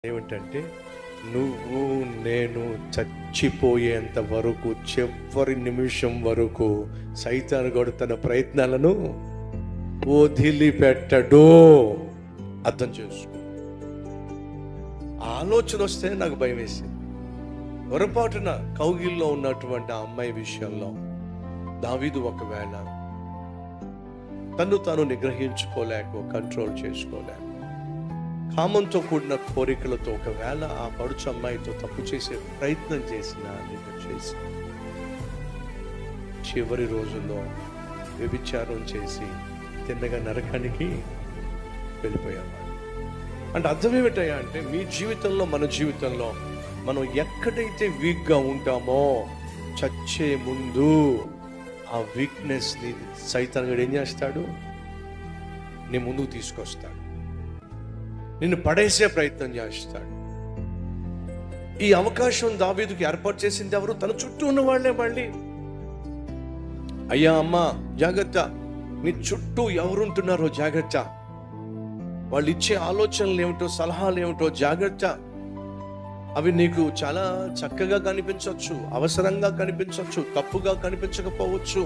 ఏమిటంటే నువ్వు నేను చచ్చిపోయేంత వరకు చివరి నిమిషం వరకు సైతానుగాడు తన ప్రయత్నాలను వదిలిపెట్టడు. అర్థం చేసుకో. ఆలోచన వస్తే నాకు భయం వేసింది. పొరపాటున కౌగిల్లో ఉన్నటువంటి ఆ అమ్మాయి విషయంలో దావీదు ఒకవేళ తను తాను నిగ్రహించుకోలేక కంట్రోల్ చేసుకోలేక కామంతో కూడిన కోరికలతో ఒకవేళ ఆ పడుచు అమ్మాయితో తప్పు చేసే ప్రయత్నం చేసిన చేసి చివరి రోజుల్లో వ్యభిచారం చేసి తిన్నగా నరకానికి వెళ్ళిపోయాము. అంటే అర్థం ఏమిటయ్యా అంటే మీ జీవితంలో మన జీవితంలో మనం ఎక్కడైతే వీక్గా ఉంటామో చచ్చే ముందు ఆ వీక్నెస్ని సైతానుగాడు ఏం చేస్తాడు? నీ ముందుకు తీసుకొస్తాడు, నిన్ను పడేసే ప్రయత్నం చేస్తాడు. ఈ అవకాశం దావీదుకి ఏర్పాటు చేసింది ఎవరు? తన చుట్టూ ఉన్న వాళ్ళే. మళ్ళీ అయ్యా అమ్మ జాగ్రత్త, నీ చుట్టూ ఎవరుంటున్నారో జాగ్రత్త, వాళ్ళు ఇచ్చే ఆలోచనలు ఏమిటో సలహాలు ఏమిటో జాగ్రత్త. అవి నీకు చాలా చక్కగా కనిపించవచ్చు, అవసరంగా కనిపించవచ్చు, తప్పుగా కనిపించకపోవచ్చు.